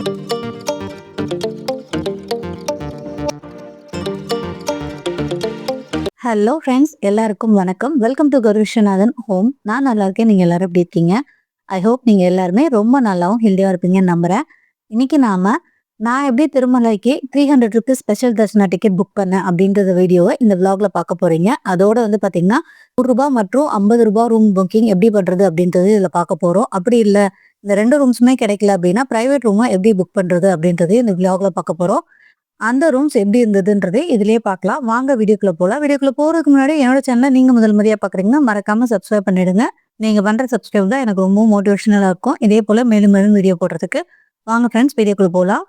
Hello friends, எல்லாருக்கும் வணக்கம். Welcome to Karuviswanathan home. நான் நல்லா இருக்கேன். நீங்கள் எல்லாரும் எப்படி இருக்கீங்க? ஐ ஹோப் நீங்கள் எல்லாருமே ரொம்ப நல்லாவும் ஹெல்த்தியாக இருப்பீங்கன்னு நம்புகிறேன். இன்னைக்கு நான் எப்படி திருமலைக்கு ₹300 ஸ்பெஷல் தர்ஷனா டிக்கெட் புக் பண்ணேன் அப்படின்றத வீடியோவை இந்த விளாக்ல பார்க்க போறீங்க. அதோட பார்த்தீங்கன்னா ₹100 மற்றும் ₹50 ரூம் புக்கிங் எப்படி பண்ணுறது அப்படின்றது இதில் பார்க்க போகிறோம். அப்படி இல்லை இந்த 2 ரூம்ஸுமே கிடைக்கல அப்படின்னா ப்ரைவேட் ரூமை எப்படி புக் பண்ணுறது அப்படின்றது இந்த விளாக்ல பார்க்க போகிறோம். அந்த ரூம்ஸ் எப்படி இருந்ததுன்றது இதுலயே பார்க்கலாம். வாங்க வீடியோக்குள்ள போலாம். வீடியோக்குள்ள போறதுக்கு முன்னாடி என்னோட சேனலை நீங்க முதல் முறையா பாக்குறீங்கன்னா மறக்காம சப்ஸ்கிரைப் பண்ணிடுங்க. நீங்க பண்ற சப்ஸ்கிரைப் தான் எனக்கு ரொம்ப மோட்டிவேஷனலா இருக்கும். இதே போல மேலும் மேலும் வீடியோ போடுறதுக்கு. வாங்க ஃப்ரெண்ட்ஸ், வீடியோக்குள்ள போலாம்.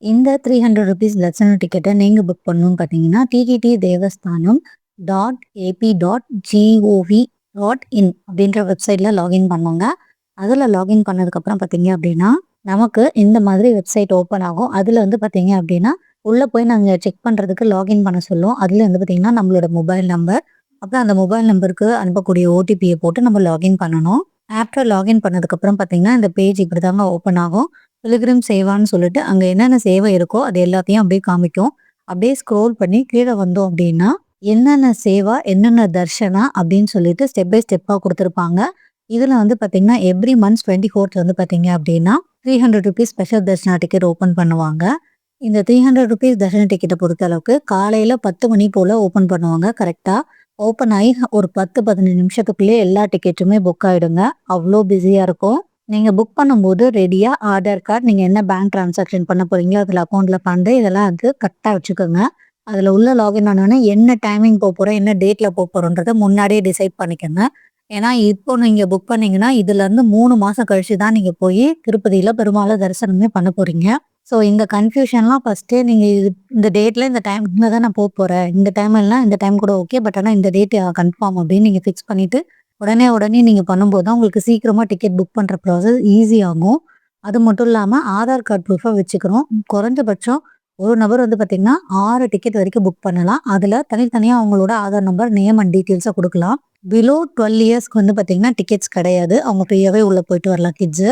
இந்த ₹300 தர்சன டிக்கெட்டை நீங்க புக் பண்ணணும்னு பார்த்தீங்கன்னா டிடிடி தேவஸ்தானம் .ap.gov.in அப்படின்ற வெப்சைட்ல லாகின் பண்ணுங்க. அதுல லாகின் பண்ணதுக்கு அப்புறம் பார்த்தீங்க அப்படின்னா நமக்கு இந்த மாதிரி வெப்சைட் ஓப்பன் ஆகும். அதுல பார்த்தீங்க அப்படின்னா உள்ள போய் நாங்க செக் பண்றதுக்கு லாகின் பண்ண சொல்லுவோம். அதுல பார்த்தீங்கன்னா நம்மளோட மொபைல் நம்பர், அப்புறம் அந்த மொபைல் நம்பருக்கு அனுப்பக்கூடிய ஓடிபியை போட்டு நம்ம லாகின் பண்ணணும். ஆஃப்டர் லாகின் பண்ணதுக்கு அப்புறம் பார்த்தீங்கன்னா இந்த பேஜ் இப்படிதாங்க ஓப்பன் ஆகும். பிலிகிரிம் சேவான்னு சொல்லிட்டு அங்க என்னென்ன சேவை இருக்கோ அது எல்லாத்தையும் அப்படியே காமிக்கும். அப்படியே ஸ்க்ரோல் பண்ணி கீழே வந்தோம் அப்படின்னா என்னென்ன சேவா, என்னென்ன தர்ஷனா அப்படின்னு சொல்லிட்டு ஸ்டெப் பை ஸ்டெப்பா கொடுத்துருப்பாங்க. இதுல பார்த்தீங்கன்னா எவ்ரி மந்த்ஸ் 24th பார்த்தீங்க அப்படின்னா ₹300 ஸ்பெஷல் தர்ஷனா டிக்கெட் ஓப்பன் பண்ணுவாங்க. இந்த ₹300 தர்ஷன டிக்கெட்டை பொறுத்த அளவுக்கு காலையில 10 மணி போல ஓப்பன் பண்ணுவாங்க. கரெக்டா ஓப்பன் ஆகி ஒரு 10-15 நிமிஷத்துக்குள்ளேயே எல்லா டிக்கெட்டுமே புக் ஆயிடுங்க. அவ்வளோ பிஸியா இருக்கும். நீங்க புக் பண்ணும்போது ரெடியா ஆதார் கார்டு, நீங்க என்ன பேங்க் டிரான்சாக்ஷன் பண்ண போறீங்களோ அதுல அக்கௌண்ட்ல ஃபண்டு இதெல்லாம் கரெக்டா வச்சுக்கோங்க. அதுல உள்ள லாகின் ஆனோடனே என்ன டைமிங் போறோம், என்ன டேட்ல போறோன்றத முன்னாடியே டிசைட் பண்ணிக்கோங்க. ஏன்னா இப்போ நீங்க புக் பண்ணீங்கன்னா இதுல இருந்து 3 மாசம் கழிச்சு தான் நீங்க போய் திருப்பதியில பெருமாளை தரிசனமே பண்ண போறீங்க. ஸோ இந்த கன்ஃபியூஷன்லாம் ஃபர்ஸ்டே நீங்க இந்த டேட்ல இந்த டைம்ல தான் நான் போறேன், இந்த டைம் எல்லாம் இந்த டைம் கூட ஓகே, பட் ஆனால் இந்த டேட் கன்ஃபார்ம் அப்படின்னு நீங்க ஃபிக்ஸ் பண்ணிட்டு உடனே நீங்க பண்ணும்போது தான் உங்களுக்கு சீக்கிரமா டிக்கெட் புக் பண்ற ப்ராசஸ் ஈஸி ஆகும். அது மட்டும் இல்லாம ஆதார் கார்டு ப்ரூஃபா வச்சுக்கிறோம். குறைஞ்சபட்சம் ஒரு நபர் பார்த்தீங்கன்னா 6 டிக்கெட் வரைக்கும் புக் பண்ணலாம். அதுல தனித்தனியா அவங்களோட ஆதார் நம்பர், நேம் அண்ட் டீட்டெயில்ஸை கொடுக்கலாம். பிலோ 12 இயர்ஸ்க்கு பார்த்தீங்கன்னா டிக்கெட்ஸ் கிடையாது. அவங்க ஃப்ரீயாவே உள்ள போயிட்டு வரலாம் கிட்ஸ்.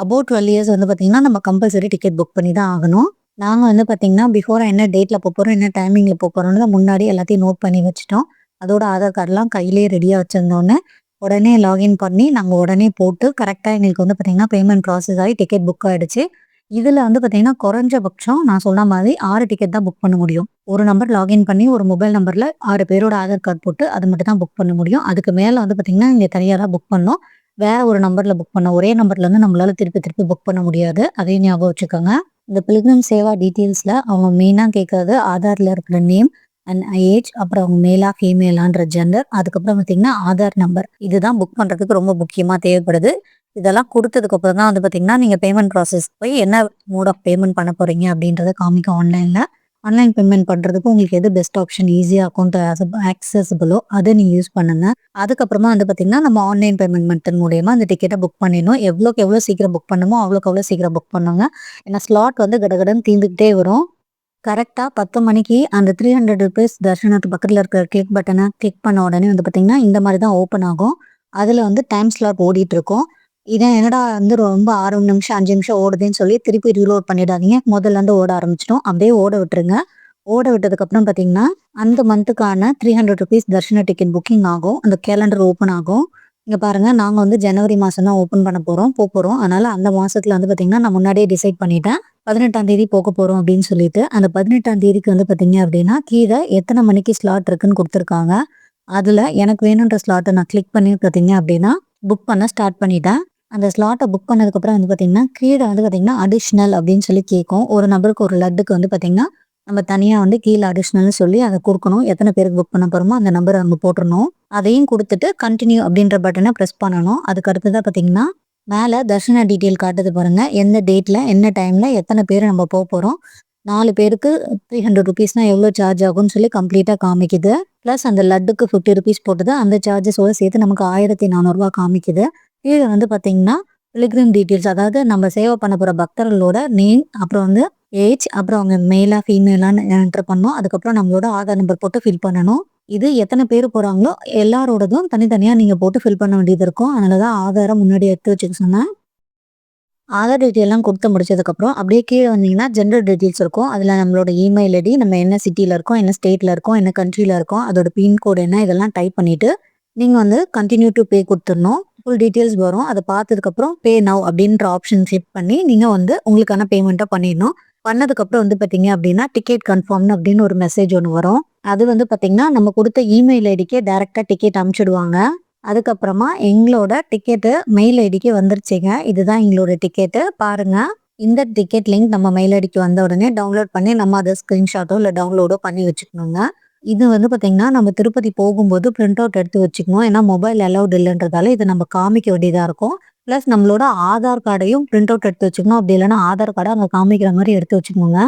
அபோவ் 12 இயர்ஸ் பார்த்தீங்கன்னா நம்ம கம்பல்சரி டிக்கெட் புக் பண்ணி தான் ஆகணும். நாங்க பார்த்தீங்கன்னா பிஃபோரா என்ன டேட்ல போறோம், என்ன டைமிங்ல போறோம்னு முன்னாடி எல்லாத்தையும் நோட் பண்ணி வச்சுட்டோம். அதோட ஆதார் கார்டுலாம் கையிலேயே ரெடியா வச்சிருந்தோன்னே உடனே லாகின் பண்ணி நாங்க உடனே போட்டு கரெக்டா எங்களுக்கு பார்த்தீங்கன்னா பேமெண்ட் ப்ராசஸ் ஆகி டிக்கெட் புக் ஆயிடுச்சு. இதுல பார்த்தீங்கன்னா குறைஞ்சபட்சம் நான் சொன்ன மாதிரி 6 டிக்கெட் தான் புக் பண்ண முடியும். ஒரு நம்பர் லாகின் பண்ணி ஒரு மொபைல் நம்பர்ல 6 பேரோட ஆதார் கார்டு போட்டு அது மட்டும் தான் புக் பண்ண முடியும். அதுக்கு மேல பார்த்தீங்கன்னா இங்க தனியா தான் புக் பண்ணோம். வேற ஒரு நம்பர்ல புக் பண்ண ஒரே நம்பர்ல இருந்து நம்மளால திருப்பி புக் பண்ண முடியாது. அதையும் ஞாபகம் வச்சுக்கோங்க. இந்த பிலிகிரிம் சேவா டீட்டெயில்ஸ்ல அவங்க மெயினா கேட்கறது ஆதார்ல இருக்கிற நேம் அண்ட் ஏஜ், அப்புறம் அவங்க மேலா ஃபீமேலான்ற ஜெண்டர், அதுக்கப்புறம் பார்த்தீங்கன்னா ஆதார் நம்பர். இதுதான் புக் பண்றதுக்கு ரொம்ப முக்கியமா தேவைப்படுது. இதெல்லாம் கொடுத்ததுக்கு அப்புறம் தான் பார்த்தீங்கன்னா நீங்க பேமெண்ட் ப்ராசஸ் போய் என்ன மோட் ஆஃப் பேமெண்ட் பண்ண போறீங்க அப்படின்றத காமிக்கும் ஆன்லைன்ல. ஆன்லைன் பேமெண்ட் பண்றதுக்கு உங்களுக்கு எது பெஸ்ட் ஆப்ஷன், ஈஸியா அக்கௌண்ட் ஆக்சசபிளோ அதை நீங்க யூஸ் பண்ணுங்க. அதுக்கப்புறமா பார்த்தீங்கன்னா நம்ம ஆன்லைன் பேமெண்ட் மெத்தட் மூலியமா அந்த டிக்கெட்டை புக் பண்ணிடணும். எவ்வளோக்கு எவ்வளோ சீக்கிரம் புக் பண்ணுமோ அவ்வளோக்கு அவ்வளோ சீக்கிரம் புக் பண்ணுங்க. ஏன்னா ஸ்லாட் கடகடன்னு தீர்ந்துக்கிட்டே வரும். கரெக்டா 10 மணிக்கு அந்த ₹300 தர்ஷனத்துக்கு பக்கத்துல இருக்கிற கிளிக் பட்டனை கிளிக் பண்ண உடனே பார்த்தீங்கன்னா இந்த மாதிரி தான் ஓப்பன் ஆகும். அதுல டைம் ஸ்லாட் ஓடிட்டு இருக்கும். இதை என்னடா ரொம்ப 6 நிமிஷம் 5 நிமிஷம் ஓடுதுன்னு சொல்லி திருப்பி ரீலோட் பண்ணிடாதீங்க. முதல்ல இருந்து ஓட ஆரம்பிச்சிட்டோம். அப்படியே ஓட விட்டுருங்க. ஓட விட்டதுக்கு அப்புறம் பார்த்தீங்கன்னா அந்த மந்த்துக்கான ₹300 தர்ஷன டிக்கெட் புக்கிங் ஆகும். அந்த கேலண்டர் ஓப்பன் ஆகும். இங்க பாருங்க, நாங்க ஜனவரி மாசம் தான் ஓப்பன் பண்ண போறோம். அதனால அந்த மாசத்துல பார்த்தீங்கன்னா நான் முன்னாடியே டிசைட் பண்ணிட்டேன் 18ஆம் தேதி போக போறோம் அப்படின்னு சொல்லிட்டு. அந்த 18ஆம் தேதிக்கு பார்த்தீங்க அப்படின்னா கீழே எத்தனை மணிக்கு ஸ்லாட் இருக்குன்னு கொடுத்துருக்காங்க. அதுல எனக்கு வேணுன்ற ஸ்லாட்டை நான் கிளிக் பண்ணி பார்த்தீங்க அப்படின்னா புக் பண்ண ஸ்டார்ட் பண்ணிட்டேன். அந்த ஸ்லாட்டை புக் பண்ணதுக்கு அப்புறம் பார்த்தீங்கன்னா கீழே பார்த்தீங்கன்னா அடிஷ்னல் அப்படின்னு சொல்லி கேட்கும். ஒரு நபருக்கு ஒரு லட்டுக்கு பார்த்தீங்கன்னா நம்ம தனியா கீழே அடிஷ்னல்னு சொல்லி அதை கொடுக்கணும். எத்தனை பேருக்கு புக் பண்ண போறோமோ அந்த நம்பரை நம்ம போட்டுருணும். அதையும் கொடுத்துட்டு கண்டினியூ அப்படின்ற பட்டனை ப்ரெஸ் பண்ணணும். அதுக்கு அடுத்ததான் பார்த்தீங்கன்னா மேல தர்ஷன டீட்டெயில் காட்டுது பாருங்க. எந்த டேட்ல என்ன டைம்ல எத்தனை பேர் நம்ம போறோம். 4 பேருக்கு ₹300 எவ்வளோ சார்ஜ் ஆகும்னு சொல்லி கம்ப்ளீட்டா காமிக்குது. பிளஸ் அந்த லட்டுக்கு ₹50 போட்டது அந்த சார்ஜஸோட சேர்த்து நமக்கு ₹1400 காமிக்குது. கீழே பார்த்தீங்கன்னா பிலிகிரிம் டீட்டெயில்ஸ், அதாவது நம்ம சேவை பண்ண போற பக்தர்களோட நேம், அப்புறம் ஏஜ், அப்புறம் அவங்க மேலா ஃபீமேலான்னு என்டர் பண்ணணும். அதுக்கப்புறம் நம்மளோட ஆதார் நம்பர் போட்டு ஃபில் பண்ணணும். இது எத்தனை பேர் போறாங்களோ எல்லாரோடதும் தனித்தனியா நீங்க போட்டு ஃபில் பண்ண வேண்டியது இருக்கும். அதனாலதான் ஆதாரம் முன்னாடி எடுத்து வச்சுக்க சொன்னேன். ஆதார் டீட்டெயில்லாம் குடுத்து முடிச்சதுக்கப்புறம், அப்படியே கீழ வந்தீங்கன்னா, ஜெனரல் டீட்டெயில்ஸ் இருக்கும். அதில நம்மளோட இமெயில் ஐடி, நம்ம என்ன சிட்டில இருக்கோம், என்ன ஸ்டேட்ல இருக்கோம், என்ன கண்ட்ரில இருக்கோம், அதோட பின் கோட் என்ன இதெல்லாம் டைப் பண்ணிட்டு, நீங்க வந்து கன்டின்யூ டூ பே குடுத்துறணும். ஃபுல் டீட்டெயில்ஸ் வரும். அத பார்த்ததுக்கப்புறம், பே நவ் அப்படின்ற ஆப்ஷன் கிளிக் பண்ணி, நீங்க வந்து உங்களுக்கான பேமெண்ட்ட பண்ணிடணும். பண்ணதுக்கப்புறம் வந்து பார்த்தீங்க அப்படின்னா, டிக்கெட் கன்ஃபர்ம்னு அப்படின்னு ஒரு மெசேஜ் ஒண்ணு வரும். அது வந்து பார்த்தீங்கன்னா, நம்ம குடுத்த இமெயில் ஐடிக்கே டைரக்ட்டா டிக்கெட் அனுப்பிச்சுடுவாங்க. அதுக்கப்புறமா எங்களோட டிக்கெட்டு மெயில் ஐடிக்கு வந்துருச்சுங்க. இதுதான் எங்களோட டிக்கெட்டு. பாருங்க. இந்த டிக்கெட் லிங்க் நம்ம மெயில் ஐடிக்கு வந்த உடனே டவுன்லோட் பண்ணி நம்ம அத ஸ்கிரீன்ஷாட்டோ இல்ல டவுன்லோடோ பண்ணி வச்சுக்கணுங்க. இது வந்து பார்த்தீங்கன்னா, நம்ம திருப்பதி போகும்போது பிரிண்ட் அவுட் எடுத்து வச்சுக்கணும். ஏன்னா மொபைல் அலவுட் இல்லன்றதால இத நம்ம காமிக்க வேண்டியதா இருக்கும். பிளஸ் நம்மளோட ஆதார் கார்டையும் பிரிண்ட் அவுட் எடுத்து வச்சுக்கணும். அப்படி இல்லன்னா ஆதார் கார்ட அங்க காமிக்கிற மாரி எடுத்து வச்சுக்கணுங்க.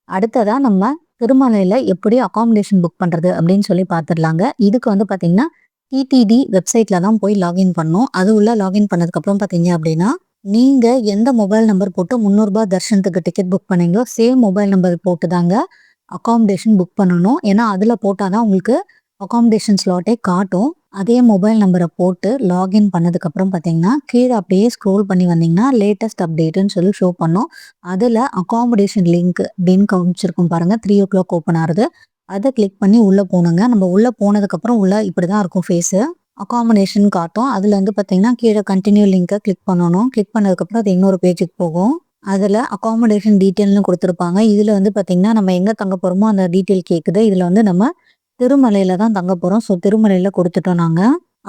அடுத்ததா நம்ம திருமலையில எப்படி அக்காமடேஷன் புக் பண்றது அப்படின்னு சொல்லி பார்த்துடலாங்க. இதுக்கு வந்து பார்த்தீங்கன்னா டிடிடி வெப்சைட்ல தான் போய் லாகின் பண்ணணும். அது உள்ள லாகின் பண்ணதுக்கப்புறம் பார்த்தீங்க அப்படின்னா, நீங்க எந்த மொபைல் நம்பர் போட்டு ரூ. 300 தர்ஷனத்துக்கு டிக்கெட் புக் பண்ணீங்களோ, சேம் மொபைல் நம்பர் போட்டு தாங்க அக்காமடேஷன் புக் பண்ணணும். ஏன்னா, அதில போட்டா தான் உங்களுக்கு அக்காமடேஷன் ஸ்லாட்டே காட்டும். அதே மொபைல் நம்பர போட்டு லாகின் பண்ணதுக்கப்புறம் பார்த்தீங்கன்னா, கீழ அப்படியே ஸ்க்ரோல் பண்ணி வந்தீங்கன்னா, லேட்டஸ்ட் அப்டேட்டுன்னு சொல்லி ஷோ பண்ணும். அதில அக்காமடேஷன் லிங்க் அப்படின்னு காமிச்சிருக்கும் பாருங்க. 3:00 ஓப்பன் ஆகுது. அத கிளிக் பண்ணி உள்ள போணுங்க. நம்ம உள்ள போனதுக்கப்புறம் உள்ள இப்படிதான் இருக்கும் ஃபேஸு. அக்காமடேஷன் காட்டும். அதுல வந்து பார்த்தீங்கன்னா, கீழ கன்டின்யூ லிங்க கிளிக் பண்ணணும். கிளிக் பண்ணதுக்கப்புறம் அது இன்னொரு பேஜுக்கு போகும். அதுல அக்காமடேஷன் டீட்டெயில்னு குடுத்துருப்பாங்க. இதுல வந்து பார்த்தீங்கன்னா, நம்ம எங்க தங்க போறோமோ அந்த டீட்டெயில் கேக்குது. இதுல வந்து நம்ம திருமலையில தான் தங்க போறோம். ஸோ திருமலையில குடுத்துட்டோம் நாங்க.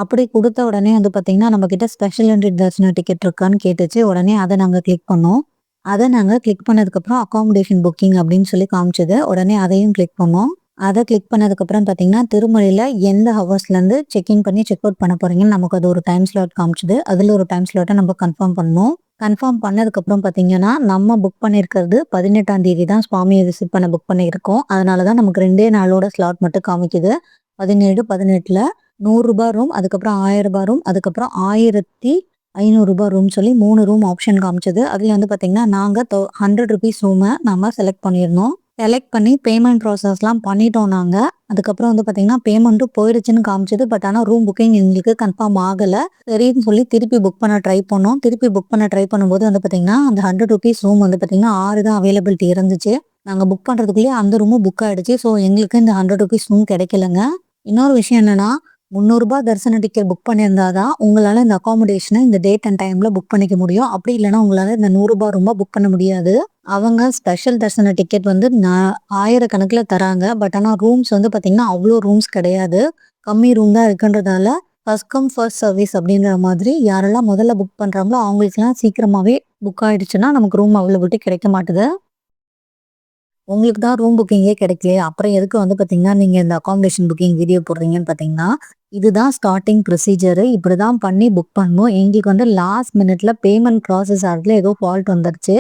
அப்படி குடுத்த உடனே வந்து பார்த்தீங்கன்னா, நம்ம கிட்ட ஸ்பெஷல் என்ட்ரி தரிசன டிக்கெட் இருக்கான்னு கேட்டுச்சு. உடனே அத நாங்க கிளிக் பண்ணோம். அத நாங்க கிளிக் பண்ணதுக்கப்புறம் அக்காமடேஷன் புக்கிங் அப்படின்னு சொல்லி காமிச்சது. உடனே அதையும் கிளிக் பண்ணோம். அத கிளிக் பண்ணதுக்கப்புறம் பார்த்தீங்கன்னா, திருமலையில எந்த ஹவர்ஸ்லேருந்து செக் இன் பண்ணி செக் அவுட் பண்ண போறீங்கன்னு நமக்கு அது ஒரு டைம் ஸ்லாட் காமிச்சது. அதில ஒரு டைம் ஸ்லாட்ட நம்ம கன்ஃபார்ம் பண்ணோம். கன்ஃபார்ம் பண்ணதுக்கப்புறம் பார்த்தீங்கன்னா, நம்ம புக் பண்ணியிருக்கிறது 18ஆம் தேதி தான் சுவாமிய விசிட் பண்ண புக் பண்ணியிருக்கோம். அதனால தான் நமக்கு 2டே நாளோட ஸ்லாட் மட்டும் காமிக்குது. 17, 18ல ரூ. 100 ரூம், அதுக்கப்புறம் ரூ. 1000 ரூம், அதுக்கப்புறம் ரூ. 1500 ரூம் சொல்லி 3 ரூம் ஆப்ஷன் காமிச்சது. அதில வந்து பார்த்தீங்கன்னா, நாங்க ₹100 ரூம நம்ம செலக்ட் பண்ணியிருந்தோம். செலக்ட் பண்ணி பேமெண்ட் ப்ராசஸ்லாம் பண்ணிட்டோம் நாங்க. அதுக்கப்புறம் வந்து பார்த்தீங்கன்னா, பேமெண்ட்டும் போயிடுச்சுன்னு காமிச்சது. பட் ஆனா ரூம் புக்கிங் எங்களுக்கு கன்ஃபார்ம் ஆகல. சரின்னு சொல்லி திருப்பி புக் பண்ண ட்ரை பண்ணோம். திருப்பி புக் பண்ண ட்ரை பண்ணும்போது வந்து பார்த்தீங்கன்னா, அந்த ₹100 ரூம் வந்து பார்த்தீங்கன்னா, 6 தான் அவைலபிலிட்டி இருந்துச்சு. நாங்க புக் பண்றதுக்குள்ளயே அந்த ரூமும் புக் ஆயிடுச்சு. ஸோ எங்களுக்கு இந்த ₹100 ரூம் கிடைக்கலங்க. இன்னொரு விஷயம் என்னன்னா, ரூ. 300 தரிசன டிக்கெட் புக் பண்ணியிருந்தா தான், உங்களால இந்த அக்காமடேஷன இந்த டேட் அண்ட் டைம்ல புக் பண்ணிக்க முடியும். அப்படி இல்லன்னா உங்களால இந்த ரூ. 100 ரூம்ப புக் பண்ண முடியாது. அவங்க ஸ்பெஷல் தரிசன டிக்கெட் வந்து ஆயிரக்கணக்குல தராங்க. பட் ஆனா ரூம்ஸ் வந்து பார்த்தீங்கன்னா, அவ்ளோ ரூம்ஸ் கிடையாது. கம்மி ரூம் தான் இருக்குன்றதால, ஃபர்ஸ்ட் கம் ஃபர்ஸ்ட் சர்வீஸ் அப்படின்ற மாதிரி யாரெல்லாம் முதல்ல புக் பண்றாங்களோ, அவங்களுக்கெல்லாம் சீக்கிரமாவே புக் ஆயிடுச்சுன்னா, நமக்கு ரூம் அவைலபிலிட்டி கிடைக்க மாட்டுது. உங்களுக்கு தான் ரூம் புக்கிங்கே கிடைக்கலையே, அப்புறம் எதுக்கு வந்து பார்த்தீங்கன்னா, நீங்க இந்த அக்காமடேஷன் புக்கிங் வீடியோ போடுறீங்கன்னு பார்த்தீங்கன்னா, இதுதான் ஸ்டார்ட்டிங் ப்ரொசீஜரு. இப்படிதான் பண்ணி புக் பண்ணணும். எங்களுக்கு வந்து லாஸ்ட் மினிட்ல பேமெண்ட் ப்ராசஸ் ஆகுறதுல ஏதோ ஃபால்ட் வந்துருச்சு.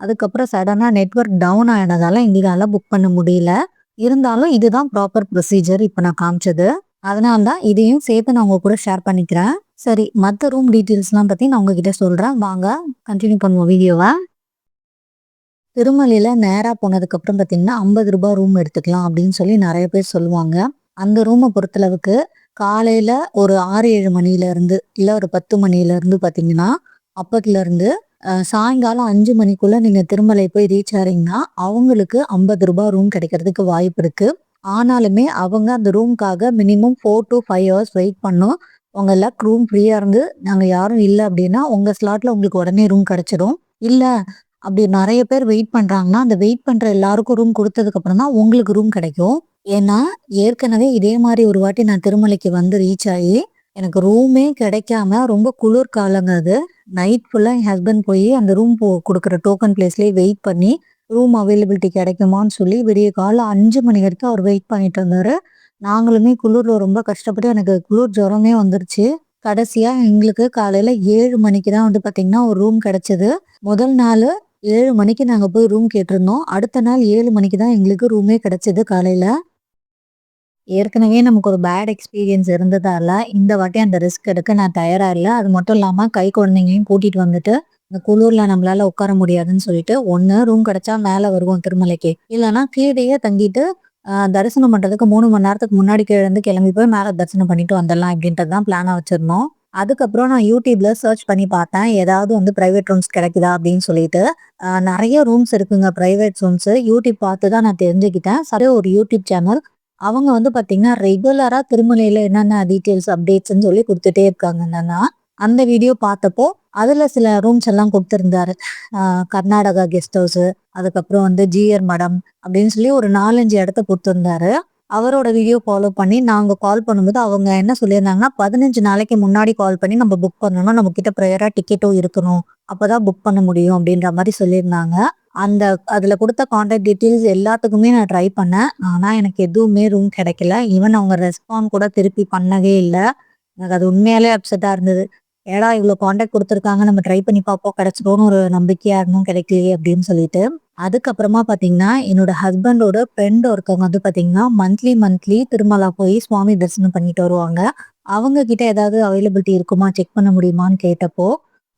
அதுக்கப்புறம் சடனா நெட்வொர்க் டவுன் ஆனதால எங்களால புக் பண்ண முடியல. இருந்தாலும் இதுதான் ப்ராப்பர் ப்ரொசீஜர் இப்ப நான் காமிச்சது. அதனால தான் இதையும் சேர்த்து நான் உங்க கூட ஷேர் பண்ணிக்கிறேன். சரி, மத்த ரூம் டீட்டெயில்ஸ்லாம் பத்தி நான் உங்ககிட்ட சொல்றேன். வாங்க கன்டின்யூ பண்ணுவோம் வீடியோவ. திருமலையில நேரா போனதுக்கப்புறம் பார்த்தீங்கன்னா, ₹50 ரூம் எடுத்துக்கலாம் அப்படின்னு சொல்லி நெறைய பேர் சொல்லுவாங்க. அந்த ரூம பொறுத்தளவுக்கு காலையில ஒரு 6, 7 மணியிலருந்து, இல்ல ஒரு 10 மணியிலருந்து பார்த்தீங்கன்னா, அப்பத்துலருந்து சாயங்காலம் 5 மணிக்குள்ள நீங்க திருமலை போய் ரீச் ஆறீங்கன்னா, அவங்களுக்கு ₹50 ரூம் கிடைக்கிறதுக்கு வாய்ப்பு இருக்கு. ஆனாலுமே அவங்க அந்த ரூம்க்காக மினிமம் 4 டூ 5 ஹவர்ஸ் வெயிட் பண்ணணும். உங்க லக் ரூம் ஃப்ரீயா இருந்து, நாங்க யாரும் இல்ல அப்படின்னா, உங்க ஸ்லாட்ல உங்களுக்கு உடனே ரூம் கிடைச்சிடும். இல்ல அப்படி நெறைய பேர் வெயிட் பண்றாங்கன்னா, அந்த வெயிட் பண்ற எல்லாருக்கும் ரூம் குடுத்ததுக்கு அப்புறம் தான் உங்களுக்கு ரூம் கிடைக்கும். ஏன்னா, ஏற்கனவே இதே மாரி ஒரு வாட்டி நான் திருமலைக்கு வந்து ரீச் ஆயி, எனக்கு ரூமே கிடைக்காம ரொம்ப குளிர் காலங்க அது. நைட் ஃபுல்லா என் ஹஸ்பண்ட் போயி அந்த ரூம் குடுக்குற டோக்கன் பிளேஸ்லயே வெயிட் பண்ணி, ரூம் அவைலபிலிட்டி கிடைக்குமான்னு சொல்லி விடிய காலைல 5 மணி வரைக்கும் அவர் வெயிட் பண்ணிட்டு இருந்தாரு. நாங்களுமே குளிர்ல ரொம்ப கஷ்டப்பட்டு எனக்கு குளிர் ஜுரமே வந்துருச்சு. கடைசியா எங்களுக்கு காலையில 7 மணிக்கு தான் வந்து பார்த்தீங்கன்னா, ஒரு ரூம் கிடைச்சது. முதல் நாளு 7 மணிக்கு நாங்க போய் ரூம் கேட்டிருந்தோம். அடுத்த நாள் 7 மணிக்கு தான் எங்களுக்கு ரூமே கிடைச்சது காலையில. ஏற்கனவே நமக்கு ஒரு பேட் எக்ஸ்பீரியன்ஸ் இருந்ததால, இந்த வாட்டி அந்த ரிஸ்க் எடுக்க நான் தயாரா இல்ல. அது மட்டும் இல்லாம கை குழந்தைங்களையும் கூட்டிட்டு வந்துட்டு, இந்த குளூர்ல நம்மளால உட்கார முடியாதுன்னு சொல்லிட்டு, ஒண்ணு ரூம் கிடைச்சா மேல வருவோம் திருமலைக்கு. இல்லன்னா கீழயே தங்கிட்டு, தரிசனம் பண்றதுக்கு 3 மணி நேரத்துக்கு முன்னாடி கீழ இருந்து கிளம்பி போய் மேல தரிசனம் பண்ணிட்டு வந்துடலாம் இப்படின்றது தான் பிளானா வச்சிருந்தோம். அதுக்கப்புறம் நான் யூடியூப்ல சர்ச் பண்ணி பார்த்தேன். ஏதாவது வந்து பிரைவேட் ரூம்ஸ் கிடைக்குதா அப்படின்னு சொல்லிட்டு. நெறைய ரூம்ஸ் இருக்குங்க பிரைவேட் ரூம்ஸ். யூடியூப் பார்த்து தான் நான் தெரிஞ்சுக்கிட்டேன். சரி ஒரு யூடியூப் சேனல். அவங்க வந்து பார்த்தீங்கன்னா, ரெகுலரா திருமலையில என்னென்ன டீட்டெயில்ஸ், அப்டேட்ஸ்ன்னு சொல்லி குடுத்துட்டே இருக்காங்க என்னன்னா. அந்த வீடியோ பார்த்தப்போ, அதுல சில ரூம்ஸ் எல்லாம் குடுத்திருந்தாரு. அ கர்நாடகா கெஸ்ட் ஹவுஸு, அதுக்கப்புறம் வந்து ஜிஆர் மடம் அப்படின்னு சொல்லி ஒரு 4, 5 இடத்த குடுத்திருந்தாரு. அவரோட வீடியோ ஃபாலோ பண்ணி நாங்க கால் பண்ணும்போது அவங்க என்ன சொல்லியிருந்தாங்கன்னா, 15 நாளைக்கு முன்னாடி கால் பண்ணி நம்ம புக் பண்ணணும். நம்மகிட்ட ப்ரையரா டிக்கெட்டும் இருக்கணும். அப்பதான் புக் பண்ண முடியும் அப்படின்ற மாரி சொல்லியிருந்தாங்க. அந்த அதுல குடுத்த கான்டாக்ட் டீட்டெயில்ஸ் எல்லாத்துக்குமே நான் ட்ரை பண்ணேன். ஆனா எனக்கு எதுவுமே ரூம் கிடைக்கல. ஈவன் அவங்க ரெஸ்பாண்ட் கூட திருப்பி பண்ணவே இல்ல. எனக்கு அது உண்மையாலே அப்செட்டா இருந்தது. ஏன்டா இவ்ளோ கான்டாக்ட் குடுத்துருக்காங்க. நம்ம ட்ரை பண்ணி பார்ப்போம். கிடைச்சிரும்னு ஒரு நம்பிக்கையா இருந்தும் கிடைக்கலையே அப்படின்னு சொல்லிட்டு. அதுக்கப்புறமா பார்த்தீங்கன்னா, என்னோட ஹஸ்பண்டோட ஃப்ரெண்ட் ஒருத்தவங்க வந்து பார்த்தீங்கன்னா, மந்த்லி திருமலா போய் சுவாமி தரிசனம் பண்ணிட்டு வருவாங்க. அவங்க கிட்ட ஏதாவது அவைலபிலிட்டி இருக்குமா? செக் பண்ண முடியுமான்னு கேட்டப்போ,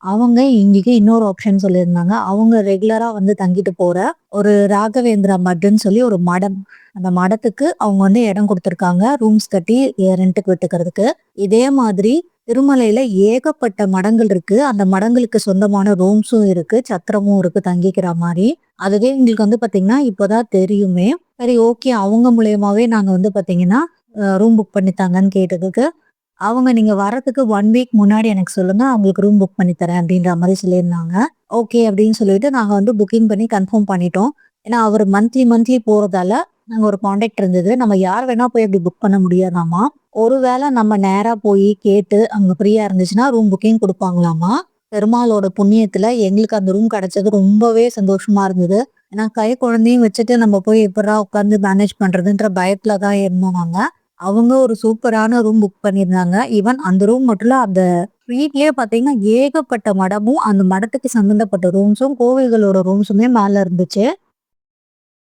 அவங்க எங்களுக்கு இன்னொரு ஆப்ஷன் சொல்லியிருந்தாங்க. அவங்க ரெகுலரா வந்து தங்கிட்டு போற ஒரு ராகவேந்திரா மட்டுன்னு சொல்லி ஒரு மடம். அந்த மடத்துக்கு அவங்க வந்து இடம் குடுத்துருக்காங்க. ரூம்ஸ் கட்டி ரென்ட்டுக்கு விட்டுக்கிறதுக்கு. இதே மாதிரி திருமலையில ஏகப்பட்ட மடங்கள் இருக்கு. அந்த மடங்களுக்கு சொந்தமான ரூம்ஸும் இருக்கு. சத்திரமும் இருக்கு தங்கிக்கிற மாரி. அதுவே எங்களுக்கு வந்து பார்த்தீங்கன்னா, இப்பதான் தெரியுமே. சரி ஓகே. அவங்க மூலியமாவே நாங்க வந்து பார்த்தீங்கன்னா, ரூம் புக் பண்ணி தாங்கன்னு கேட்டதுக்கு, அவங்க நீங்க வரதுக்கு 1 வீக் முன்னாடி எனக்கு சொல்லுங்க. அவங்களுக்கு ரூம் புக் பண்ணி தரேன் அப்படின்ற மாரி சொல்லியிருந்தாங்க. ஓகே அப்படின்னு சொல்லிட்டு நாங்க வந்து புக்கிங் பண்ணி கன்ஃபார்ம் பண்ணிட்டோம். ஏன்னா அவரு மந்த்லி போறதால நாங்க ஒரு கான்டாக்ட் இருந்தது. நம்ம யார் வேணா போய் அப்படி புக் பண்ண முடியாதாமா. ஒருவேளை நம்ம நேரா போய் கேட்டு அங்க ஃப்ரீயா இருந்துச்சுன்னா ரூம் புக்கிங் குடுப்பாங்களாமா. பெருமாளோட புண்ணியத்துல எங்களுக்கு அந்த ரூம் கிடைச்சது ரொம்பவே சந்தோஷமா இருந்தது. ஏன்னா கை குழந்தையும் வச்சுட்டு நம்ம போய் எப்புட்றா உட்காந்து மேனேஜ் பண்றதுன்ற பயத்துல தான் இருந்தோம் நாங்க. அவங்க ஒரு சூப்பரான ரூம் புக் பண்ணியிருந்தாங்க. ஈவன் அந்த ரூம் மட்டும் இல்ல, அந்த ஸ்ட்ரீட்லயே பார்த்தீங்கன்னா, ஏகப்பட்ட மடமும், அந்த மடத்துக்கு சம்மந்தப்பட்ட ரூம்ஸும், கோவில்களோட ரூம்ஸுமே மேல இருந்துச்சு.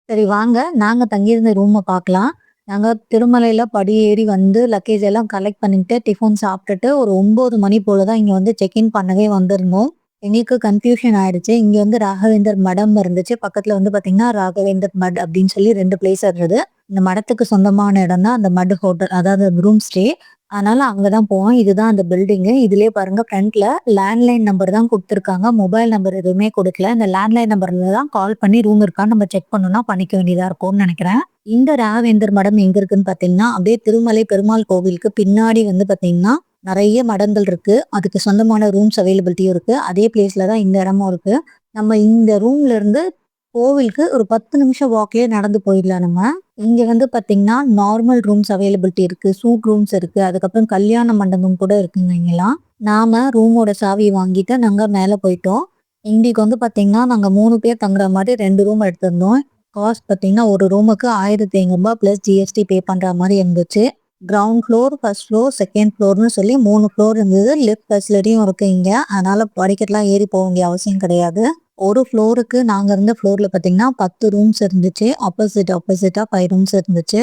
சரி வாங்க, நாங்க தங்கியிருந்த ரூம பார்க்கலாம். நாங்க திருமலையில படி ஏறி வந்து லக்கேஜ் எல்லாம் கலெக்ட் பண்ணிட்டு, டிஃபன் சாப்பிட்டுட்டு ஒரு 9 மணி போல தான் இங்க வந்து செக் இன் பண்ணவே வந்திருந்தோம். எங்களுக்கு கன்ஃப்யூஷன் ஆயிடுச்சு. இங்க வந்து ராகவேந்தர் மடம் இருந்துச்சு. பக்கத்துல வந்து பார்த்தீங்கன்னா, ராகவேந்தர் மட் அப்படின்னு சொல்லி 2 பிளேஸ் இருந்தது. இந்த மடத்துக்கு சொந்தமான இடம் தான் அந்த மட் ஹோட்டல். அதாவது ரூம் ஸ்டே. அதனால அங்க தான் போனோம். இதுதான் அந்த பில்டிங்கு. இதுலயே பாருங்க ஃப்ரண்ட்ல லேண்ட்லைன் நம்பர் தான் குடுத்துருக்காங்க. மொபைல் நம்பர் எதுவுமே குடுக்கல. இந்த லேண்ட்லைன் நம்பர்ல தான் கால் பண்ணி ரூம் இருக்கான்னு நம்ம செக் பண்ணணும்னா பண்ணிக்க வேண்டியதா இருக்கும்னு நெனைக்கிறேன். இந்த ராகவேந்தர் மடம் எங்க இருக்குன்னு பார்த்தீங்கன்னா, அப்படியே திருமலை பெருமாள் கோவிலுக்கு பின்னாடி வந்து பார்த்தீங்கன்னா, நெறைய மடங்கள் இருக்கு. அதுக்கு சொந்தமான ரூம்ஸ் அவைலபிலிட்டியும் இருக்கு. அதே பிளேஸ்ல தான் இந்த இடமும் இருக்கு. நம்ம இந்த ரூம்ல இருந்து கோவிலுக்கு ஒரு 10 நிமிஷம் வாக்லயே நடந்து போயிடலாம் நம்ம. இங்க வந்து பார்த்தீங்கன்னா, நார்மல் ரூம்ஸ் அவைலபிலிட்டி இருக்கு. சூட் ரூம்ஸ் இருக்கு. அதுக்கப்புறம் கல்யாண மண்டபம் கூட இருக்குங்க இங்கலாம். நாம ரூமோட சாவி வாங்கிட்டு நாங்க மேல போயிட்டோம். எங்களுக்கு வந்து பார்த்தீங்கன்னா, நாங்க 3 பேர் தங்குற மாரி 2 ரூம் எடுத்திருந்தோம். காஸ்ட் பார்த்தீங்கன்னா, ஒரு ரூமுக்கு ரூ. 1500 பிளஸ் ஜிஎஸ்டி பே பண்ற மாரி இருந்துச்சு. Ground floor, first floor, second ஃப்ளோர்ன்னு சொல்லி 3 ஃப்ளோர் இருந்தது. லிஃப்ட் ஃபெசிலிட்டியும் இருக்கு இங்க. அதனால படிக்கட்டுலாம் ஏறி போ வேண்டிய அவசியம் கிடையாது. ஒரு ஃப்ளோருக்கு நாங்க இருந்த ஃப்ளோர்ல பார்த்தீங்கன்னா 10 ரூம்ஸ் இருந்துச்சு. ஆப்போசிட்டா 5 ரூம்ஸ் இருந்துச்சு.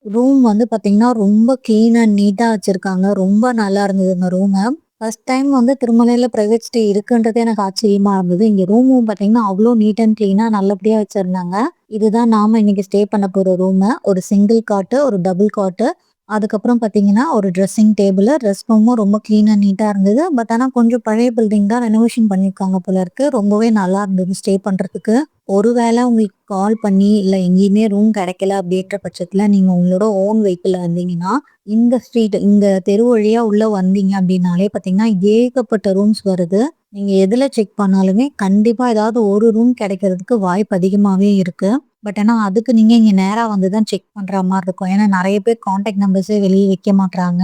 ரூம் வந்து பார்த்தீங்கன்னா, ரொம்ப கிளீன் அண்ட் நீட்டா வச்சிருக்காங்க. ரொம்ப நல்லா இருந்ததுங்க ரூமு. ஃபர்ஸ்ட் டைம் வந்து திருமலையில பிரைவேட் ஸ்டே இருக்குன்றதே எனக்கு ஆச்சரியமா இருந்தது. இங்க ரூமும் பார்த்தீங்கன்னா, அவ்ளோ நீட் அண்ட் கிளீனா நல்லபடியா வச்சிருந்தாங்க. இதுதான் நாம இன்னைக்கு ஸ்டே பண்ண போற ரூமு. ஒரு சிங்கிள் காட்டு, ஒரு டபுள் காட்டு. அதுக்கப்புறம் பார்த்தீங்கன்னா, ஒரு ட்ரெஸ்ஸிங் டேபிளு, ரெஸ்ட் ரூமும் ரொம்ப கிளீன் அண்ட் நீட்டா இருந்தது. பட் ஆனா கொஞ்சம் பழைய பில்டிங் தான் ரெனோவேஷன் பண்ணியிருக்காங்க போல இருக்கு. ரொம்பவே நல்லா இருந்தது ஸ்டே பண்றதுக்கு. ஒருவேளை உங்களுக்கு கால் பண்ணி, இல்ல எங்கேயுமே ரூம் கிடைக்கல அப்படின்ற பட்சத்துல, நீங்க உங்களோட ஓன் வெஹிக்கிள்ல வந்தீங்கன்னா, இந்த ஸ்ட்ரீட் இந்த தெரு வழியா உள்ள வந்தீங்க அப்படின்னாலே பார்த்தீங்கன்னா, ஏகப்பட்ட ரூம்ஸ் வருது. நீங்க எதுல செக் பண்ணாலுமே கண்டிப்பா ஏதாவது ஒரு ரூம் கிடைக்கிறதுக்கு வாய்ப்பு அதிகமாவே இருக்கு. பட் ஆனா அதுக்கு நீங்க இங்க நேரா வந்து தான் செக் பண்ற மாரி இருக்கும். ஏன்னா நெறைய பேர் கான்டாக்ட் நம்பர்ஸே வெளிய வைக்க மாட்றாங்க.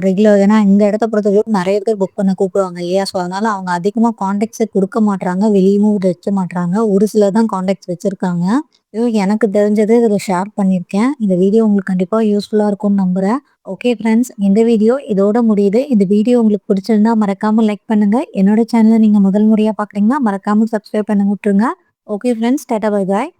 ரெகுலர் ஏன்னா இந்த இடத்த பொறுத்தவரைக்கும் நெறைய பேர் புக் பண்ண கூப்பிடுவாங்க இல்லையா? ஸோ அதனால அவங்க அதிகமா கான்டாக்ட்ஸே குடுக்க மாட்றாங்க. வெளியவும் வைக்க மாட்றாங்க. ஒரு சிலர் தான் கான்டாக்ட்ஸ் வச்சிருக்காங்க. எனக்கு தெரிஞ்சது இதில ஷேர் பண்ணியிருக்கேன். இந்த வீடியோ உங்களுக்கு கண்டிப்பா யூஸ்ஃபுல்லா இருக்கும்னு நம்புறேன். ஓகே ஃப்ரெண்ட்ஸ், இந்த வீடியோ இதோட முடியுது. இந்த வீடியோ உங்களுக்கு பிடிச்சிருந்தா மறக்காம லைக் பண்ணுங்க. என்னோட சேனல நீங்க முதல் முறையா பார்க்குறீங்கன்னா, மறக்காம சப்ஸ்கிரைப் பண்ண விட்டுருங்க. Okay friends, tata bye bye.